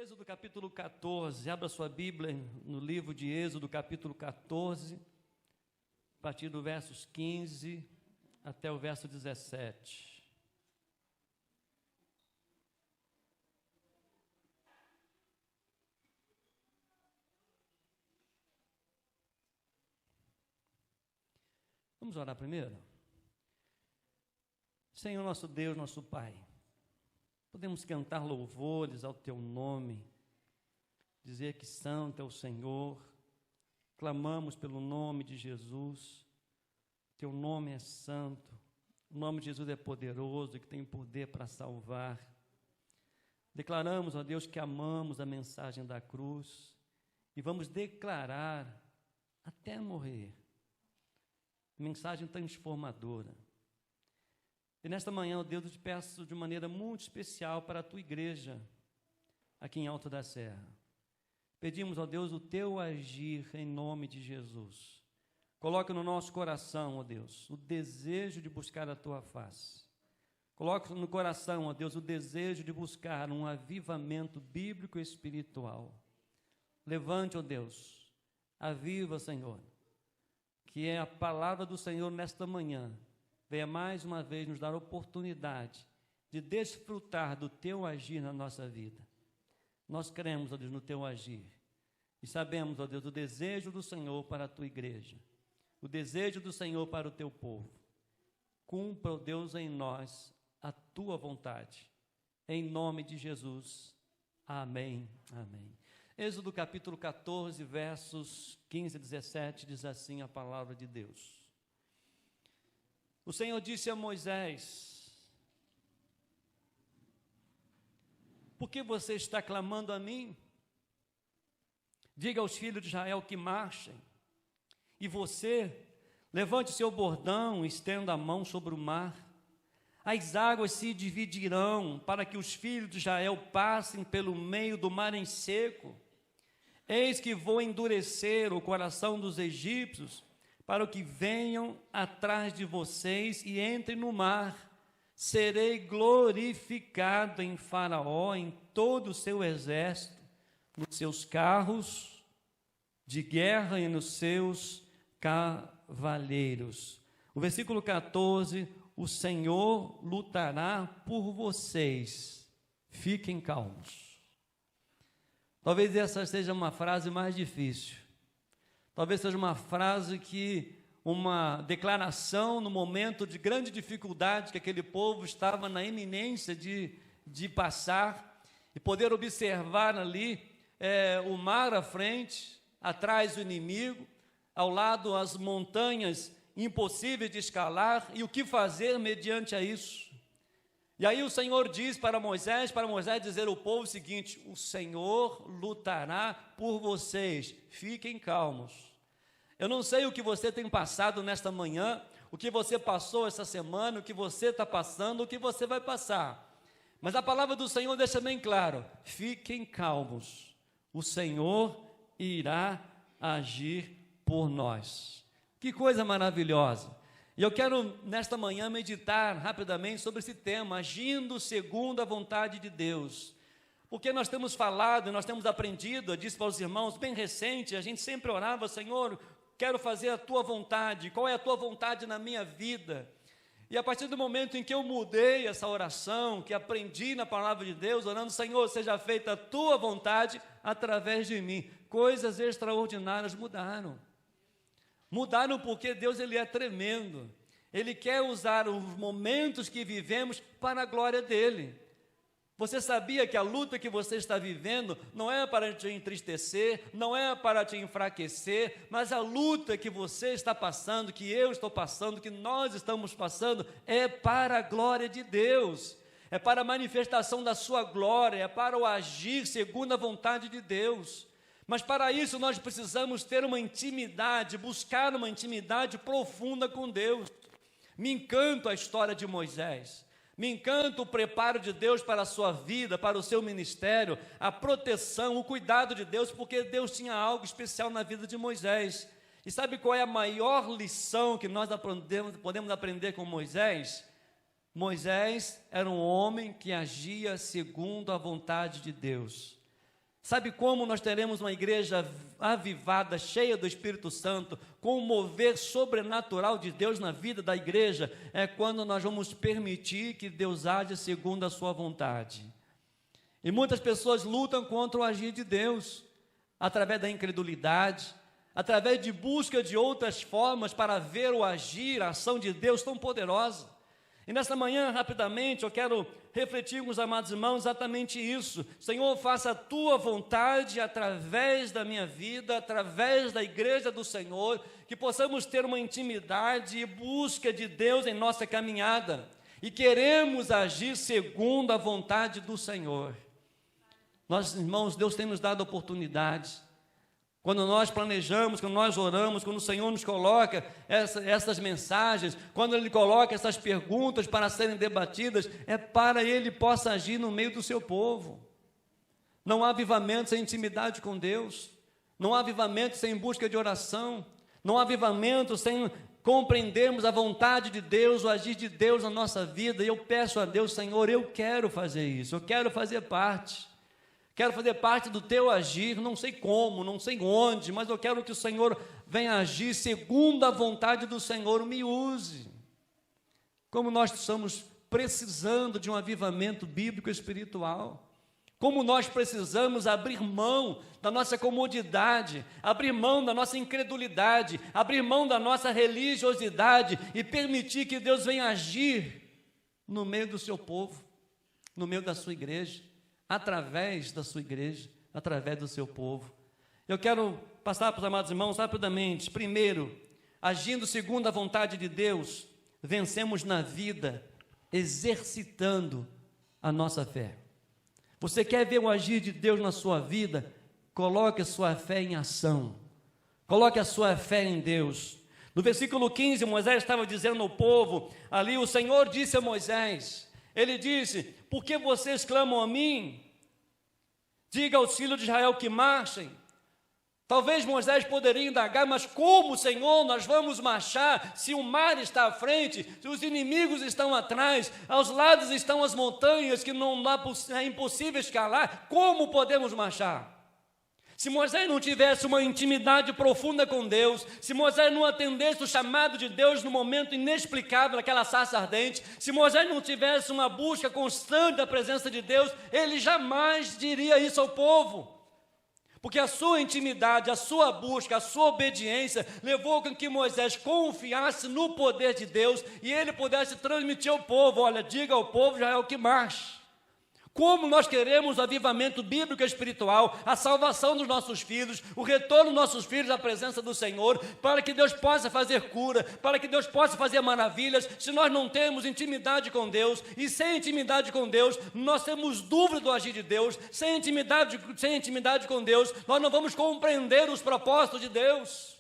Êxodo capítulo 14, abra sua Bíblia no livro de Êxodo capítulo 14, a partir do versos 15 até o verso 17. Vamos orar primeiro? Senhor nosso Deus, nosso Pai, podemos cantar louvores ao Teu nome, dizer que santo é o Senhor, clamamos pelo nome de Jesus, Teu nome é santo, o nome de Jesus é poderoso e que tem poder para salvar. Declaramos, ó Deus, que amamos a mensagem da cruz e vamos declarar até morrer, mensagem transformadora. E nesta manhã, ó Deus, eu te peço de maneira muito especial para a tua igreja, aqui em Alto da Serra. Pedimos, ó Deus, o teu agir em nome de Jesus. Coloque no nosso coração, ó Deus, o desejo de buscar a tua face. Coloque no coração, ó Deus, o desejo de buscar um avivamento bíblico e espiritual. Levante, ó Deus, aviva, Senhor, que é a palavra do Senhor nesta manhã. Venha mais uma vez nos dar a oportunidade de desfrutar do teu agir na nossa vida. Nós cremos, ó Deus, no teu agir. E sabemos, ó Deus, o desejo do Senhor para a tua igreja. O desejo do Senhor para o teu povo. Cumpra, ó Deus, em nós a tua vontade. Em nome de Jesus. Amém. Amém. Êxodo capítulo 14, versos 15 e 17, diz assim a palavra de Deus. O Senhor disse a Moisés: por que você está clamando a mim? Diga aos filhos de Israel que marchem. E você, levante seu bordão e estenda a mão sobre o mar. As águas se dividirão para que os filhos de Israel passem pelo meio do mar em seco. Eis que vou endurecer o coração dos egípcios para que venham atrás de vocês e entrem no mar. Serei glorificado em Faraó, em todo o seu exército, nos seus carros de guerra e nos seus cavaleiros. O versículo 14, o Senhor lutará por vocês, fiquem calmos. Talvez essa seja uma frase mais difícil. Talvez seja uma frase uma declaração no momento de grande dificuldade que aquele povo estava na iminência de passar e poder observar ali o mar à frente, atrás o inimigo, ao lado as montanhas impossíveis de escalar e o que fazer mediante a isso. E aí o Senhor diz para Moisés dizer ao povo o seguinte: o Senhor lutará por vocês, fiquem calmos. Eu não sei o que você tem passado nesta manhã, o que você passou essa semana, o que você está passando, o que você vai passar. Mas a palavra do Senhor deixa bem claro: fiquem calmos, o Senhor irá agir por nós. Que coisa maravilhosa! E eu quero nesta manhã meditar rapidamente sobre esse tema, agindo segundo a vontade de Deus. Porque nós temos falado, nós temos aprendido, eu disse para os irmãos, bem recente, a gente sempre orava: Senhor, quero fazer a tua vontade, qual é a tua vontade na minha vida? E a partir do momento em que eu mudei essa oração, que aprendi na palavra de Deus, orando: Senhor, seja feita a tua vontade através de mim, coisas extraordinárias mudaram. Mudaram porque Deus, Ele é tremendo. Ele quer usar os momentos que vivemos para a glória dEle. Você sabia que a luta que você está vivendo não é para te entristecer, não é para te enfraquecer, mas a luta que você está passando, que eu estou passando, que nós estamos passando, é para a glória de Deus, é para a manifestação da sua glória, é para o agir segundo a vontade de Deus. Mas para isso nós precisamos ter uma intimidade, buscar uma intimidade profunda com Deus. Me encanta a história de Moisés. Me encanta o preparo de Deus para a sua vida, para o seu ministério, a proteção, o cuidado de Deus, porque Deus tinha algo especial na vida de Moisés. E sabe qual é a maior lição que nós podemos aprender com Moisés? Moisés era um homem que agia segundo a vontade de Deus. Sabe como nós teremos uma igreja avivada, cheia do Espírito Santo, com o mover sobrenatural de Deus na vida da igreja? É quando nós vamos permitir que Deus age segundo a sua vontade. E muitas pessoas lutam contra o agir de Deus, através da incredulidade, através de busca de outras formas para ver o agir, a ação de Deus tão poderosa. E nesta manhã, rapidamente, eu quero refletir com os amados irmãos exatamente isso. Senhor, faça a tua vontade através da minha vida, através da igreja do Senhor, que possamos ter uma intimidade e busca de Deus em nossa caminhada. E queremos agir segundo a vontade do Senhor. Nós, irmãos, Deus tem nos dado oportunidades. Quando nós planejamos, quando nós oramos, quando o Senhor nos coloca essas mensagens, quando Ele coloca essas perguntas para serem debatidas, é para Ele possa agir no meio do seu povo. Não há avivamento sem intimidade com Deus, não há avivamento sem busca de oração, não há avivamento sem compreendermos a vontade de Deus, o agir de Deus na nossa vida. E eu peço a Deus, Senhor, eu quero fazer isso, eu quero fazer parte. Quero fazer parte do teu agir, não sei como, não sei onde, mas eu quero que o Senhor venha agir segundo a vontade do Senhor, me use. Como nós estamos precisando de um avivamento bíblico e espiritual. Como nós precisamos abrir mão da nossa comodidade, abrir mão da nossa incredulidade, abrir mão da nossa religiosidade e permitir que Deus venha agir no meio do seu povo, no meio da sua igreja. Através da sua igreja, através do seu povo. Eu quero passar para os amados irmãos rapidamente. Primeiro, agindo segundo a vontade de Deus, vencemos na vida, exercitando a nossa fé. Você quer ver o agir de Deus na sua vida? Coloque a sua fé em ação. Coloque a sua fé em Deus. No versículo 15, Moisés estava dizendo ao povo, ali o Senhor disse a Moisés, Ele disse, por que vocês clamam a mim? Diga aos filhos de Israel que marchem. Talvez Moisés poderia indagar, mas como, Senhor, nós vamos marchar se o mar está à frente, se os inimigos estão atrás, aos lados estão as montanhas que é impossível escalar, como podemos marchar? Se Moisés não tivesse uma intimidade profunda com Deus, se Moisés não atendesse o chamado de Deus no momento inexplicável daquela sarça ardente, se Moisés não tivesse uma busca constante da presença de Deus, ele jamais diria isso ao povo. Porque a sua intimidade, a sua busca, a sua obediência levou com que Moisés confiasse no poder de Deus e ele pudesse transmitir ao povo, olha, diga ao povo, já é o que marche. Como nós queremos o avivamento bíblico e espiritual, a salvação dos nossos filhos, o retorno dos nossos filhos à presença do Senhor, para que Deus possa fazer cura, para que Deus possa fazer maravilhas, se nós não temos intimidade com Deus, e sem intimidade com Deus, nós temos dúvida do agir de Deus, sem intimidade com Deus, nós não vamos compreender os propósitos de Deus.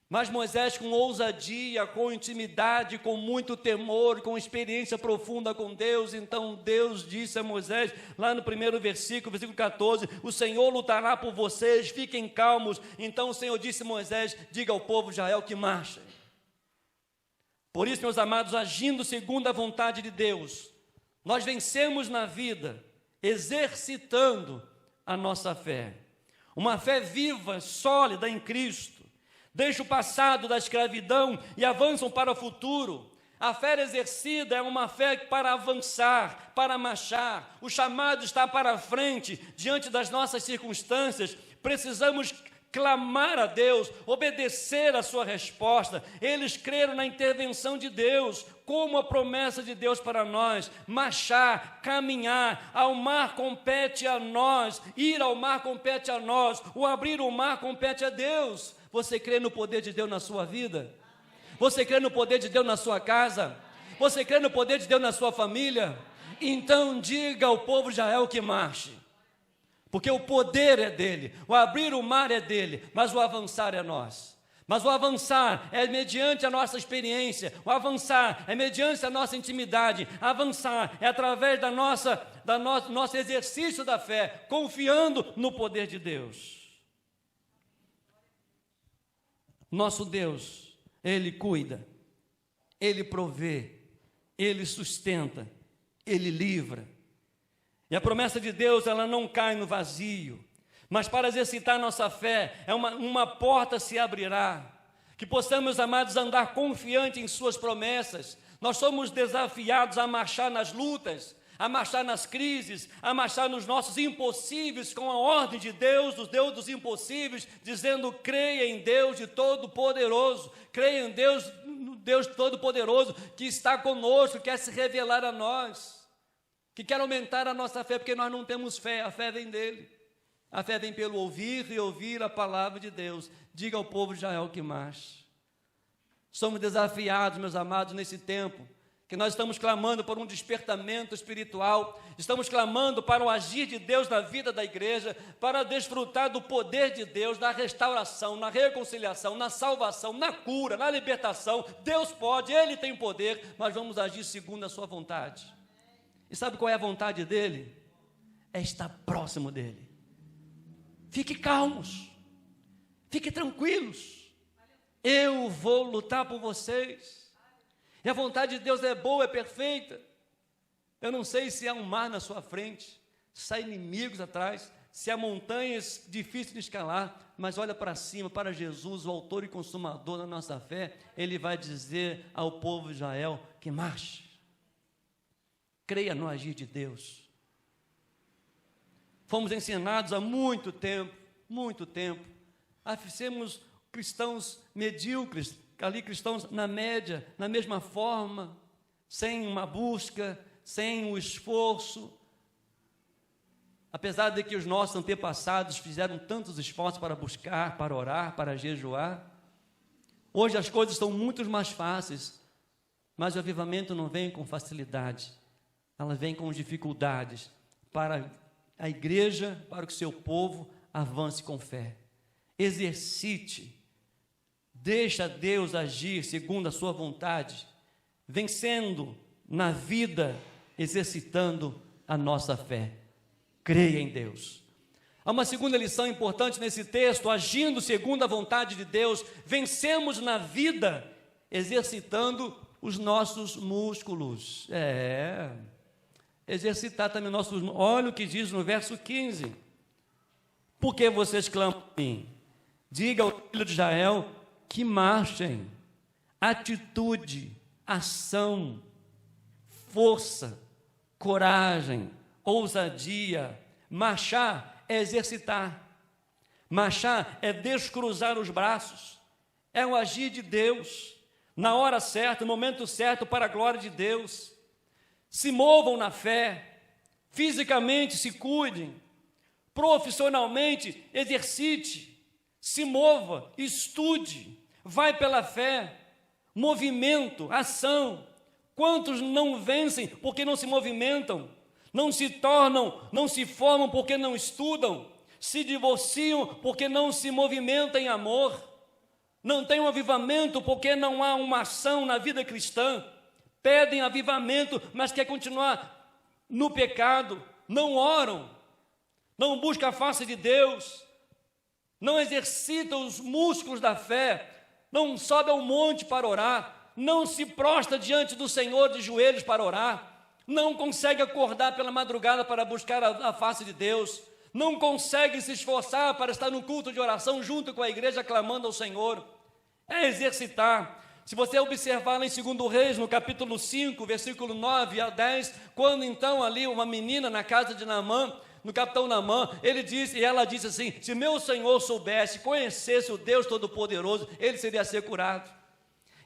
Mas Moisés, com ousadia, com intimidade, com muito temor, com experiência profunda com Deus, então Deus disse a Moisés, lá no primeiro versículo 14, o Senhor lutará por vocês, fiquem calmos. Então o Senhor disse a Moisés, diga ao povo de Israel que marchem. Por isso, meus amados, agindo segundo a vontade de Deus, nós vencemos na vida, exercitando a nossa fé. Uma fé viva, sólida em Cristo. Deixa o passado da escravidão e avançam para o futuro. A fé exercida é uma fé para avançar, para marchar. O chamado está para frente, diante das nossas circunstâncias. Precisamos clamar a Deus, obedecer a sua resposta. Eles creram na intervenção de Deus, como a promessa de Deus para nós. Marchar, caminhar, ao mar compete a nós, ir ao mar compete a nós, o abrir o mar compete a Deus. Você crê no poder de Deus na sua vida? Você crê no poder de Deus na sua casa? Você crê no poder de Deus na sua família? Então diga ao povo de Israel que marche. Porque o poder é dele, o abrir o mar é dele, mas o avançar é nosso. Mas o avançar é mediante a nossa experiência, o avançar é mediante a nossa intimidade, avançar é através nosso exercício da fé, confiando no poder de Deus. Nosso Deus, Ele cuida, Ele provê, Ele sustenta, Ele livra. E a promessa de Deus, ela não cai no vazio. Mas para exercitar nossa fé, uma porta se abrirá. Que possamos, amados, andar confiante em suas promessas. Nós somos desafiados a marchar nas lutas, a marchar nas crises, a marchar nos nossos impossíveis, com a ordem de Deus, do Deus dos impossíveis, dizendo: creia em Deus de Todo-Poderoso, creia em Deus, no Deus Todo-Poderoso, que está conosco, quer se revelar a nós, que quer aumentar a nossa fé, porque nós não temos fé, a fé vem dele. A fé vem pelo ouvir e ouvir a palavra de Deus. Diga ao povo de Israel que marche. Somos desafiados, meus amados, nesse tempo, que nós estamos clamando por um despertamento espiritual, estamos clamando para o agir de Deus na vida da igreja, para desfrutar do poder de Deus, na restauração, na reconciliação, na salvação, na cura, na libertação. Deus pode, Ele tem poder, mas vamos agir segundo a sua vontade. E sabe qual é a vontade dEle? É estar próximo dEle. Fique calmos, fique tranquilos, eu vou lutar por vocês, e a vontade de Deus é boa, é perfeita. Eu não sei se há um mar na sua frente, se há inimigos atrás, se há montanhas difíceis de escalar, mas olha para cima, para Jesus, o autor e consumador da nossa fé. Ele vai dizer ao povo de Israel que marche, creia no agir de Deus. Fomos ensinados há muito tempo, a sermos cristãos medíocres, ali cristãos na média, na mesma forma, sem uma busca, sem um esforço. Apesar de que os nossos antepassados fizeram tantos esforços para buscar, para orar, para jejuar, hoje as coisas estão muito mais fáceis, mas o avivamento não vem com facilidade, ela vem com dificuldades para a igreja, para que o seu povo avance com fé. Exercite, deixa Deus agir segundo a sua vontade, vencendo na vida, exercitando a nossa fé. Creia em Deus. Há uma segunda lição importante nesse texto: agindo segundo a vontade de Deus, vencemos na vida, exercitando os nossos músculos. Exercitar também nossos músculos. Olha o que diz no verso 15: por que vocês clamam a mim? Diga ao filho de Israel que marchem. Atitude, ação, força, coragem, ousadia. Marchar é exercitar. Marchar é descruzar os braços. É o agir de Deus, na hora certa, no momento certo, para a glória de Deus. Se movam na fé, fisicamente se cuidem, profissionalmente exercite, se mova, estude, vai pela fé, movimento, ação. Quantos não vencem porque não se movimentam, não se tornam, não se formam porque não estudam, se divorciam porque não se movimentam em amor, não tem um avivamento porque não há uma ação na vida cristã, pedem avivamento, mas quer continuar no pecado, não oram, não buscam a face de Deus, não exercitam os músculos da fé, não sobe ao monte para orar, não se prostra diante do Senhor de joelhos para orar, não consegue acordar pela madrugada para buscar a face de Deus, não consegue se esforçar para estar no culto de oração junto com a igreja clamando ao Senhor. É exercitar. Se você observar lá em 2 Reis, no capítulo 5, versículo 9 a 10, quando então ali uma menina na casa de Naamã, no capitão Naamã, ela disse assim: se meu Senhor soubesse, conhecesse o Deus Todo-Poderoso, ele seria ser curado.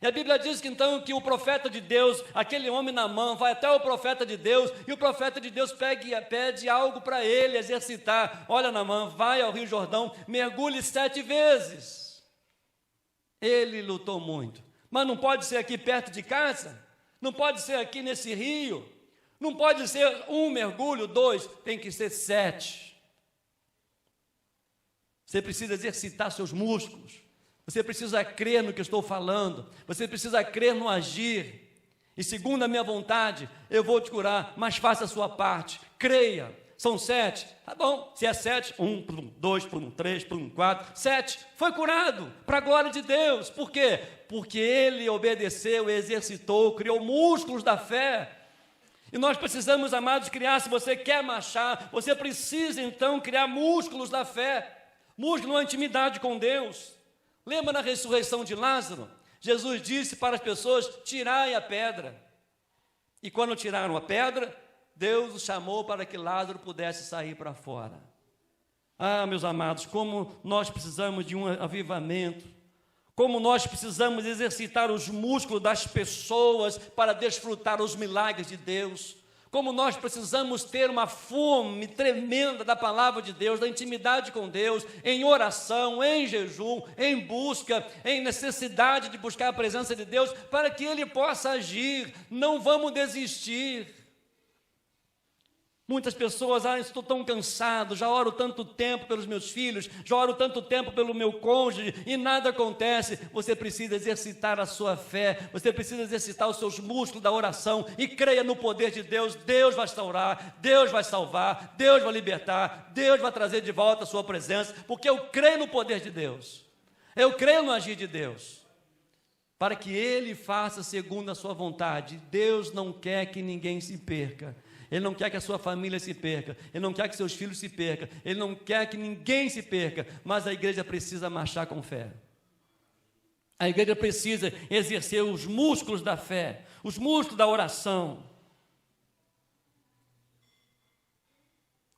E a Bíblia diz que então que o profeta de Deus, aquele homem Naamã, vai até o profeta de Deus, e o profeta de Deus pede algo para ele exercitar. Olha, Naamã, vai ao Rio Jordão, mergulhe 7 vezes. Ele lutou muito, mas não pode ser aqui perto de casa, não pode ser aqui nesse rio, não pode ser 1 mergulho, 2, tem que ser 7. Você precisa exercitar seus músculos, você precisa crer no que eu estou falando, você precisa crer no agir, e segundo a minha vontade, eu vou te curar, mas faça a sua parte, creia. São 7, tá bom, se é 7, 1, 2, 3, 4, 7, foi curado, para a glória de Deus. Por quê? Porque ele obedeceu, exercitou, criou músculos da fé. E nós precisamos, amados, criar, se você quer marchar, você precisa então criar músculos da fé, músculo na intimidade com Deus. Lembra na ressurreição de Lázaro? Jesus disse para as pessoas: tirai a pedra. E quando tiraram a pedra, Deus o chamou para que Lázaro pudesse sair para fora. Ah, meus amados, como nós precisamos de um avivamento, como nós precisamos exercitar os músculos das pessoas para desfrutar os milagres de Deus, como nós precisamos ter uma fome tremenda da palavra de Deus, da intimidade com Deus, em oração, em jejum, em busca, em necessidade de buscar a presença de Deus, para que Ele possa agir. Não vamos desistir. Muitas pessoas, estou tão cansado, já oro tanto tempo pelos meus filhos, já oro tanto tempo pelo meu cônjuge e nada acontece. Você precisa exercitar a sua fé, você precisa exercitar os seus músculos da oração e creia no poder de Deus. Deus vai restaurar, Deus vai salvar, Deus vai libertar, Deus vai trazer de volta a sua presença, porque eu creio no poder de Deus, eu creio no agir de Deus, para que Ele faça segundo a sua vontade. Deus não quer que ninguém se perca. Ele não quer que a sua família se perca, Ele não quer que seus filhos se percam, Ele não quer que ninguém se perca, mas a igreja precisa marchar com fé. A igreja precisa exercer os músculos da fé, os músculos da oração.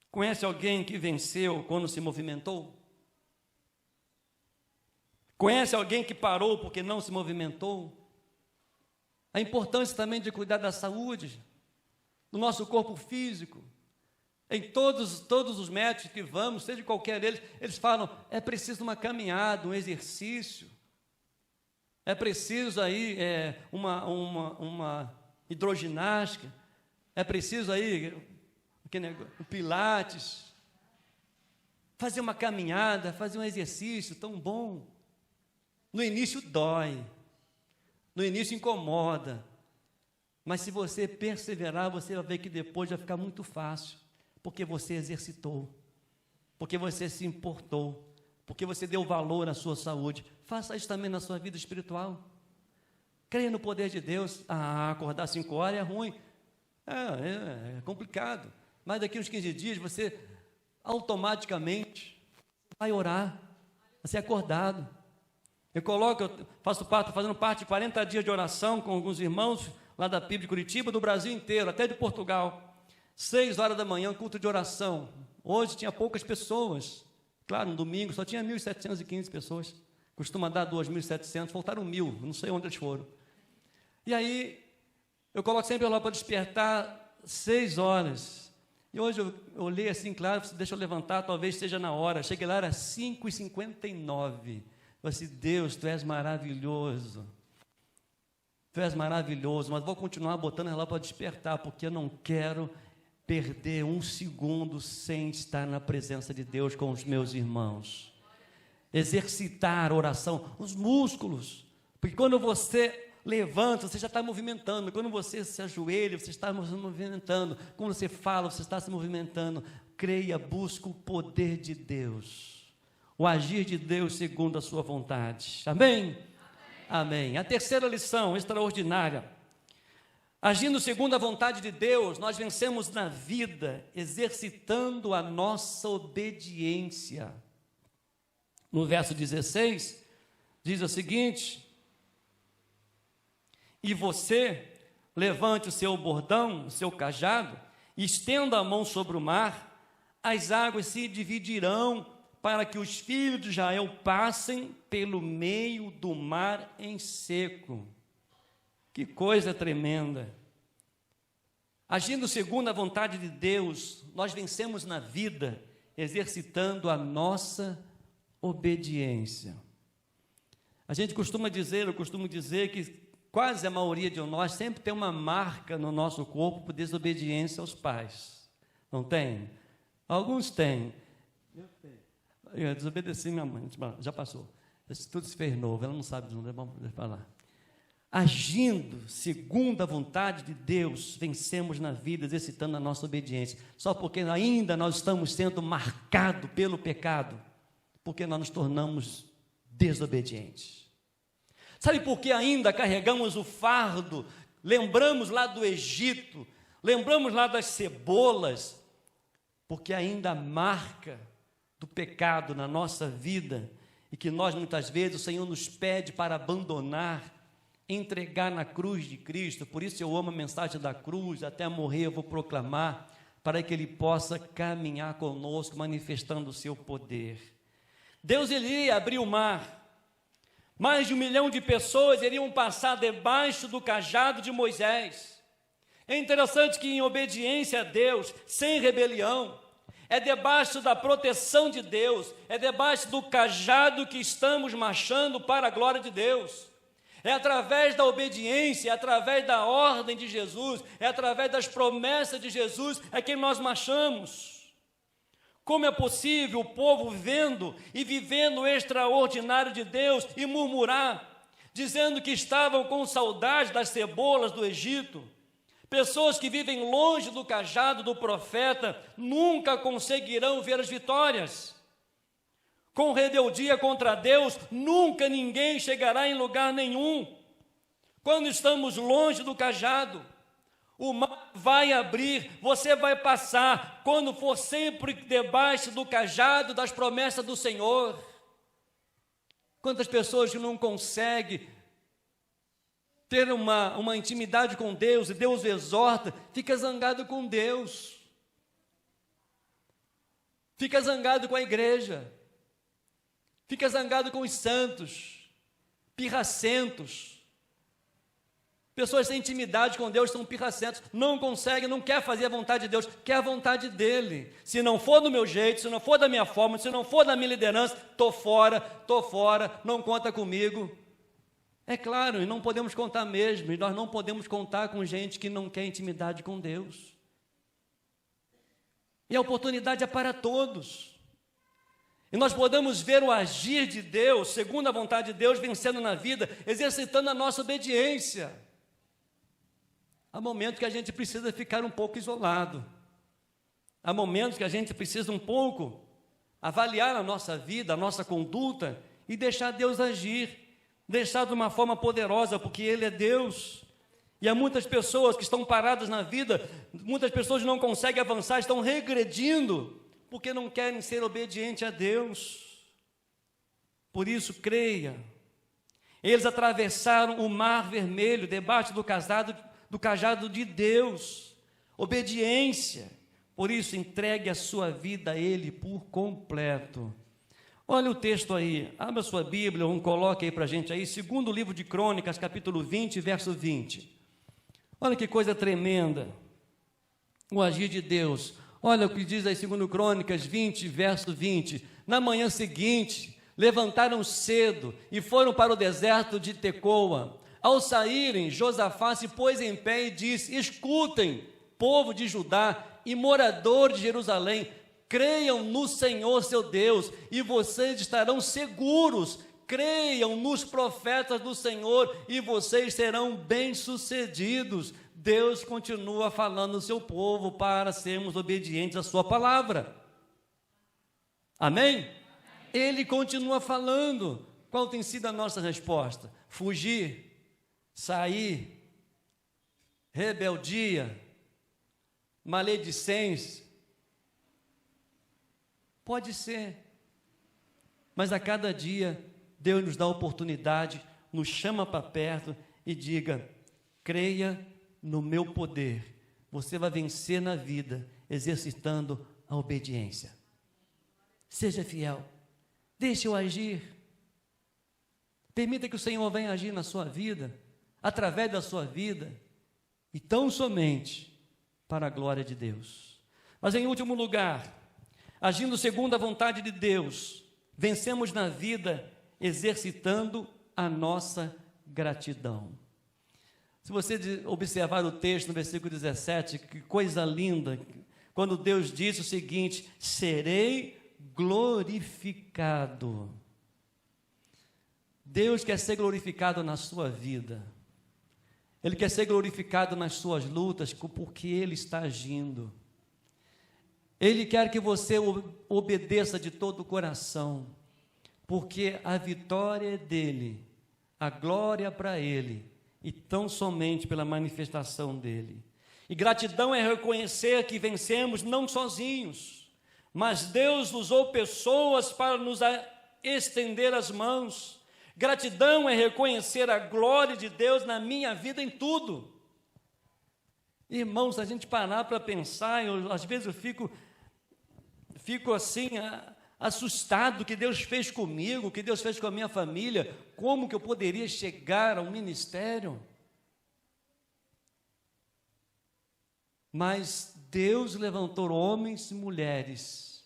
Conhece alguém que venceu quando se movimentou? Conhece alguém que parou porque não se movimentou? A importância também de cuidar da saúde do nosso corpo físico. Em todos os médicos que vamos, seja qualquer deles, eles falam: é preciso uma caminhada, um exercício, é preciso aí uma hidroginástica, é preciso aí um pilates, fazer uma caminhada, fazer um exercício tão bom. No início dói, no início incomoda, mas se você perseverar, você vai ver que depois vai ficar muito fácil, porque você exercitou, porque você se importou, porque você deu valor à sua saúde. Faça isso também na sua vida espiritual. Creia no poder de Deus. Acordar 5 horas é ruim, é complicado, mas daqui uns 15 dias você automaticamente vai orar, vai ser acordado. Eu faço parte, estou fazendo parte de 40 dias de oração com alguns irmãos lá da PIB de Curitiba, do Brasil inteiro, até de Portugal. 6 horas da manhã, culto de oração. Hoje tinha poucas pessoas. Claro, no domingo só tinha 1.715 pessoas. Costuma dar 2.700, faltaram 1.000, não sei onde eles foram. E aí, eu coloco sempre lá para despertar 6 horas. E hoje eu olhei assim, claro, deixa eu levantar, talvez seja na hora. Cheguei lá, era 5h59. Eu disse: Deus, Tu és maravilhoso. Tu és maravilhoso, mas vou continuar botando ela para despertar, porque eu não quero perder um segundo sem estar na presença de Deus com os meus irmãos. Exercitar a oração, os músculos, porque quando você levanta, você já está movimentando, quando você se ajoelha, você está se movimentando, quando você fala, você está se movimentando. Creia, busca o poder de Deus, o agir de Deus segundo a sua vontade. Amém? Amém. A terceira lição extraordinária: agindo segundo a vontade de Deus, nós vencemos na vida, exercitando a nossa obediência. No verso 16, diz o seguinte: e você levante o seu bordão, o seu cajado, estenda a mão sobre o mar, as águas se dividirão, para que os filhos de Israel passem pelo meio do mar em seco. Que coisa tremenda! Agindo segundo a vontade de Deus, nós vencemos na vida, exercitando a nossa obediência. A gente costuma dizer, eu costumo dizer que quase a maioria de nós sempre tem uma marca no nosso corpo por desobediência aos pais. Não tem? Alguns têm. Eu desobedeci minha mãe, já passou. Tudo se fez novo, ela não sabe de onde, vamos falar. Agindo segundo a vontade de Deus, vencemos na vida, exercitando a nossa obediência. Só porque ainda nós estamos sendo marcados pelo pecado, porque nós nos tornamos desobedientes. Sabe por que ainda carregamos o fardo? Lembramos lá do Egito, Lembramos lá das cebolas, porque ainda há marca do pecado na nossa vida, e que nós muitas vezes o Senhor nos pede para abandonar, entregar na cruz de Cristo. Por isso eu amo a mensagem da cruz, até morrer eu vou proclamar, para que Ele possa caminhar conosco, manifestando o seu poder. Deus iria abrir o mar, mais de 1 milhão de pessoas iriam passar debaixo do cajado de Moisés. É interessante que em obediência a Deus, sem rebelião, é debaixo da proteção de Deus, é debaixo do cajado que estamos marchando para a glória de Deus. É através da obediência, é através da ordem de Jesus, é através das promessas de Jesus é que nós marchamos. Como é possível o povo vendo e vivendo o extraordinário de Deus e murmurar, dizendo que estavam com saudade das cebolas do Egito? Pessoas que vivem longe do cajado do profeta nunca conseguirão ver as vitórias. Com rebeldia contra Deus, nunca ninguém chegará em lugar nenhum. Quando estamos longe do cajado, o mar vai abrir, você vai passar, quando for sempre debaixo do cajado das promessas do Senhor. Quantas pessoas que não conseguem ter uma intimidade com Deus, e Deus exorta, fica zangado com Deus, fica zangado com a igreja, fica zangado com os santos, pirracentos. Pessoas sem intimidade com Deus são pirracentos, não conseguem, não quer fazer a vontade de Deus, quer a vontade dele. Se não for do meu jeito, se não for da minha forma, se não for da minha liderança, estou fora, não conta comigo. É claro, e não podemos contar mesmo, e nós não podemos contar com gente que não quer intimidade com Deus. E a oportunidade é para todos. E nós podemos ver o agir de Deus, segundo a vontade de Deus, vencendo na vida, exercitando a nossa obediência. Há momentos que a gente precisa ficar um pouco isolado. Há momentos que a gente precisa um pouco avaliar a nossa vida, a nossa conduta, e deixar Deus agir. Deixar de uma forma poderosa, porque Ele é Deus. E há muitas pessoas que estão paradas na vida, muitas pessoas não conseguem avançar, estão regredindo, porque não querem ser obedientes a Deus. Por isso, creia. Eles atravessaram o mar vermelho, debaixo do cajado de Deus. Obediência. Por isso, entregue a sua vida a Ele por completo. Olha o texto aí, abra sua Bíblia, coloque aí para a gente aí, segundo livro de Crônicas, capítulo 20, verso 20. Olha que coisa tremenda, o agir de Deus. Olha o que diz aí, segundo Crônicas 20, verso 20. Na manhã seguinte, levantaram cedo e foram para o deserto de Tecoa. Ao saírem, Josafá se pôs em pé e disse: escutem, povo de Judá e morador de Jerusalém, creiam no Senhor seu Deus, e vocês estarão seguros. Creiam nos profetas do Senhor, e vocês serão bem-sucedidos. Deus continua falando ao seu povo para sermos obedientes à sua palavra. Amém? Ele continua falando. Qual tem sido a nossa resposta? Fugir, sair, rebeldia, maledicência. Pode ser, mas a cada dia Deus nos dá a oportunidade, nos chama para perto e diga: creia no meu poder. Você vai vencer na vida exercitando a obediência. Seja fiel, deixe eu agir. Permita que o Senhor venha agir na sua vida, através da sua vida, e tão somente para a glória de Deus. Mas em último lugar, agindo segundo a vontade de Deus, vencemos na vida exercitando a nossa gratidão. Se você observar o texto no versículo 17, que coisa linda, quando Deus disse o seguinte: serei glorificado. Deus quer ser glorificado na sua vida. Ele quer ser glorificado nas suas lutas, porque Ele está agindo. Ele quer que você obedeça de todo o coração, porque a vitória é dele, a glória para ele, e tão somente pela manifestação dele. E gratidão é reconhecer que vencemos não sozinhos, mas Deus usou pessoas para nos estender as mãos. Gratidão é reconhecer a glória de Deus na minha vida em tudo. Irmãos, se a gente parar para pensar, às vezes eu fico assim, assustado, o que Deus fez comigo, o que Deus fez com a minha família, como que eu poderia chegar ao ministério? Mas Deus levantou homens e mulheres,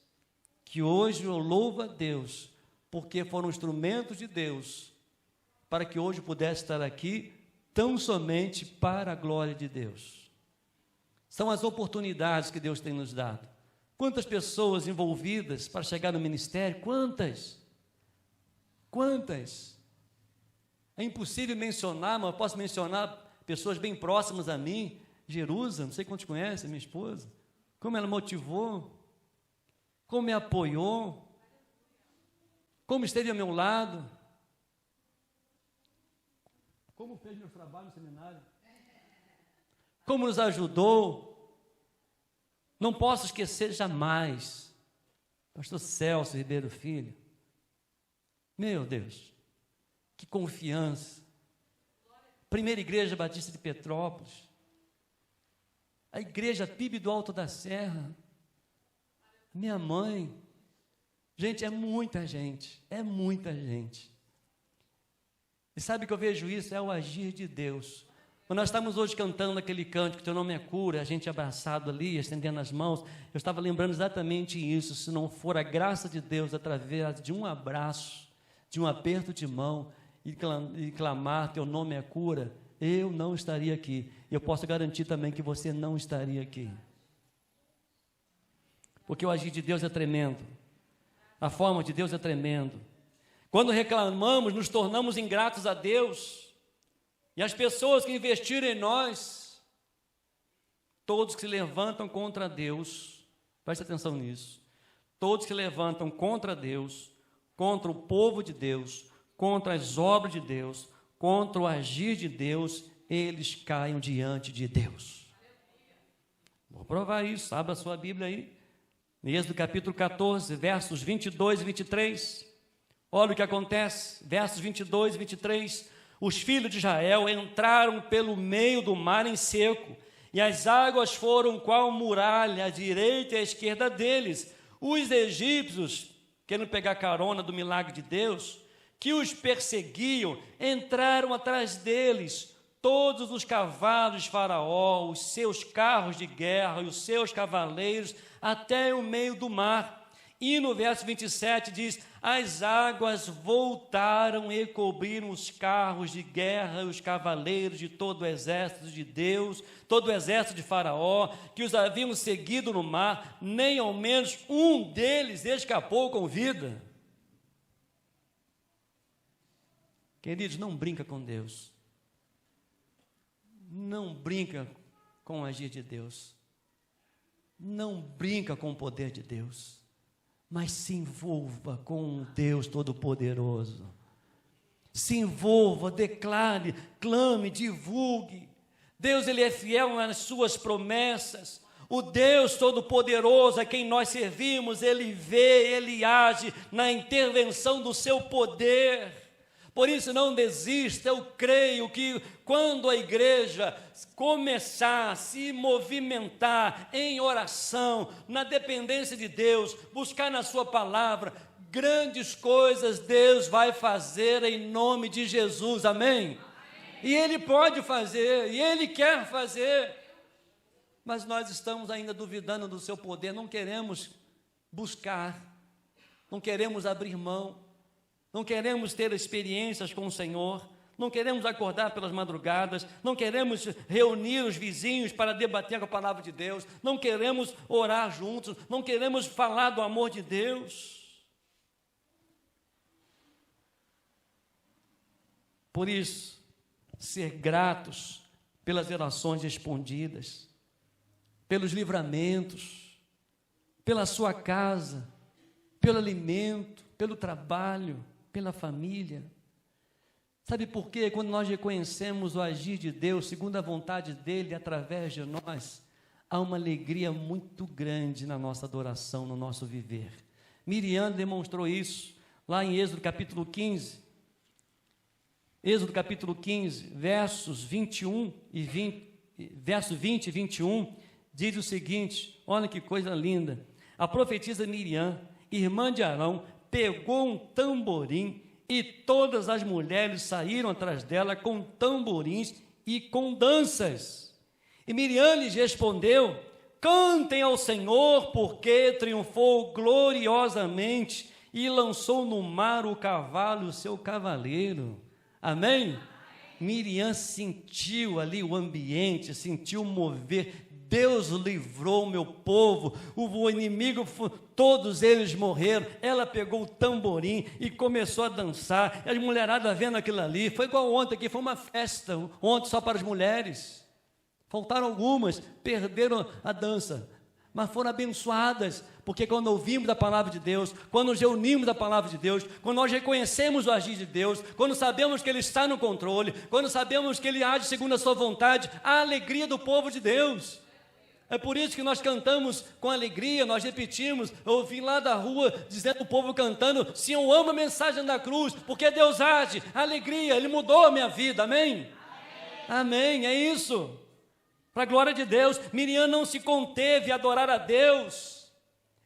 que hoje eu louvo a Deus, porque foram instrumentos de Deus, para que hoje pudesse estar aqui, tão somente para a glória de Deus. São as oportunidades que Deus tem nos dado. Quantas pessoas envolvidas para chegar no ministério? Quantas? Quantas? É impossível mencionar, mas eu posso mencionar pessoas bem próximas a mim. Jerusa, não sei quantos conhecem, minha esposa. Como ela motivou, como me apoiou, como esteve ao meu lado, como fez meu trabalho no seminário, como nos ajudou. Não posso esquecer jamais, pastor Celso Ribeiro Filho. Meu Deus, que confiança. Primeira Igreja Batista de Petrópolis, a Igreja PIB do Alto da Serra, minha mãe. Gente, é muita gente, é muita gente. E sabe que eu vejo isso? É o agir de Deus. Quando nós estamos hoje cantando aquele cântico, Teu nome é cura, a gente abraçado ali, estendendo as mãos, eu estava lembrando exatamente isso. Se não for a graça de Deus através de um abraço, de um aperto de mão e clamar Teu nome é cura, eu não estaria aqui. E eu posso garantir também que você não estaria aqui. Porque o agir de Deus é tremendo. A forma de Deus é tremendo. Quando reclamamos, nos tornamos ingratos a Deus. E as pessoas que investiram em nós, todos que se levantam contra Deus, preste atenção nisso, todos que se levantam contra Deus, contra o povo de Deus, contra as obras de Deus, contra o agir de Deus, eles caem diante de Deus. Vou provar isso, abra a sua Bíblia aí, em Êxodo capítulo 14, versos 22 e 23, olha o que acontece, versos 22 e 23, os filhos de Israel entraram pelo meio do mar em seco, e as águas foram qual muralha, à direita e à esquerda deles. Os egípcios, querendo pegar carona do milagre de Deus, que os perseguiam, entraram atrás deles, todos os cavalos de Faraó, os seus carros de guerra e os seus cavaleiros, até o meio do mar. E no verso 27 diz, as águas voltaram e cobriram os carros de guerra e os cavaleiros de todo o exército de Deus, todo o exército de Faraó, que os haviam seguido no mar, nem ao menos um deles escapou com vida. Queridos, não brinca com Deus. Não brinca com o agir de Deus. Não brinca com o poder de Deus. Mas se envolva com o Deus Todo-Poderoso. Se envolva, declare, clame, divulgue. Deus, Ele é fiel nas suas promessas. O Deus Todo-Poderoso a quem nós servimos, Ele vê, Ele age na intervenção do seu poder. Por isso não desista, eu creio que quando a igreja começar a se movimentar em oração, na dependência de Deus, buscar na sua palavra, grandes coisas Deus vai fazer em nome de Jesus, amém? E Ele pode fazer, e Ele quer fazer, mas nós estamos ainda duvidando do seu poder, não queremos buscar, não queremos abrir mão, não queremos ter experiências com o Senhor, não queremos acordar pelas madrugadas, não queremos reunir os vizinhos para debater com a palavra de Deus, não queremos orar juntos, não queremos falar do amor de Deus. Por isso, ser gratos pelas orações respondidas, pelos livramentos, pela sua casa, pelo alimento, pelo trabalho, pela família. Sabe por quê? Quando nós reconhecemos o agir de Deus, segundo a vontade dEle, através de nós, há uma alegria muito grande na nossa adoração, no nosso viver. Miriam demonstrou isso lá em Êxodo capítulo 15. Êxodo capítulo 15, versos 21 e 20, verso 20 e 21, diz o seguinte, olha que coisa linda. A profetisa Miriam, irmã de Arão, pegou um tamborim e todas as mulheres saíram atrás dela com tamborins e com danças. E Miriam lhes respondeu: cantem ao Senhor, porque triunfou gloriosamente e lançou no mar o cavalo e o seu cavaleiro. Amém? Miriam sentiu ali o ambiente, sentiu o mover. Deus livrou o meu povo, o inimigo, todos eles morreram. Ela pegou o tamborim e começou a dançar, e as mulheradas vendo aquilo ali, foi igual ontem aqui, foi uma festa, ontem só para as mulheres, faltaram algumas, perderam a dança, mas foram abençoadas, porque quando ouvimos da palavra de Deus, quando nos reunimos da palavra de Deus, quando nós reconhecemos o agir de Deus, quando sabemos que Ele está no controle, quando sabemos que Ele age segundo a sua vontade, a alegria do povo de Deus. É por isso que nós cantamos com alegria, nós repetimos, eu ouvi lá da rua, dizendo o povo cantando, sim, eu amo a mensagem da cruz, porque Deus age, alegria, Ele mudou a minha vida, amém? Amém, é isso, para a glória de Deus. Miriam não se conteve a adorar a Deus,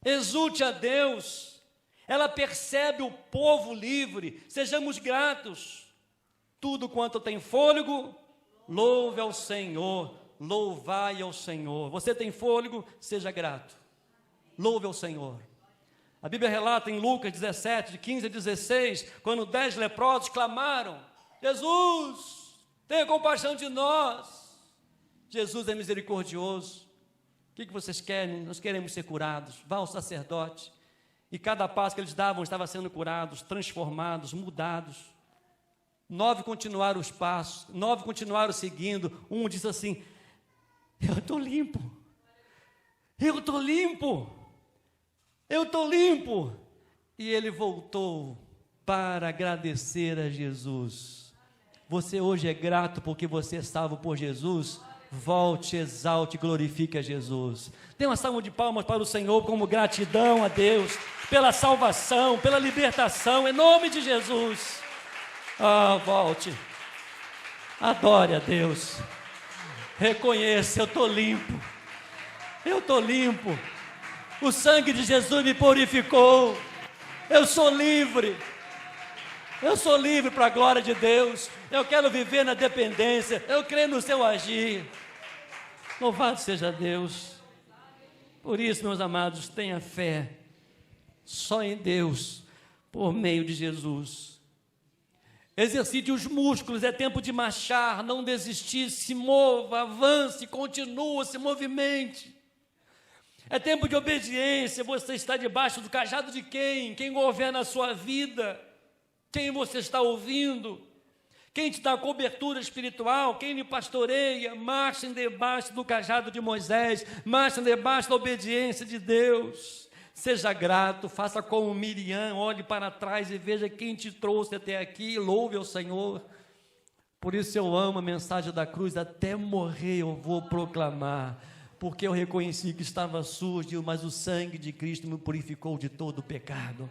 exulte a Deus, ela percebe o povo livre, sejamos gratos, tudo quanto tem fôlego, louve ao Senhor. Louvai ao Senhor. Você tem fôlego, seja grato. Louve ao Senhor. A Bíblia relata em Lucas 17, de 15 a 16, quando 10 leprosos clamaram: Jesus, tenha compaixão de nós. Jesus é misericordioso. O que vocês querem? Nós queremos ser curados. Vá ao sacerdote. E cada passo que eles davam estava sendo curados, transformados, mudados. 9 continuaram os passos, 9 continuaram seguindo. Um disse assim: eu estou limpo, eu estou limpo, eu estou limpo. E ele voltou para agradecer a Jesus. Você hoje é grato porque você é salvo por Jesus? Volte, exalte, glorifique a Jesus. Dê uma salva de palmas para o Senhor como gratidão a Deus pela salvação, pela libertação, em nome de Jesus. Volte, adore a Deus. Reconheça, eu estou limpo, eu estou limpo, o sangue de Jesus me purificou, eu sou livre para a glória de Deus, eu quero viver na dependência, eu creio no seu agir, louvado seja Deus. Por isso, meus amados, tenha fé só em Deus, por meio de Jesus. Exercite os músculos, é tempo de marchar, não desistir, se mova, avance, continua, se movimente. É tempo de obediência, você está debaixo do cajado de quem? Quem governa a sua vida? Quem você está ouvindo? Quem te dá cobertura espiritual? Quem lhe pastoreia? Marchem debaixo do cajado de Moisés, marchem debaixo da obediência de Deus. Seja grato, faça como Miriam, olhe para trás e veja quem te trouxe até aqui, louve ao Senhor. Por isso eu amo a mensagem da cruz, até morrer eu vou proclamar, porque eu reconheci que estava sujo, mas o sangue de Cristo me purificou de todo o pecado.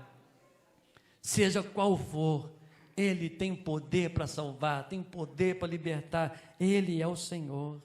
Seja qual for, Ele tem poder para salvar, tem poder para libertar, Ele é o Senhor.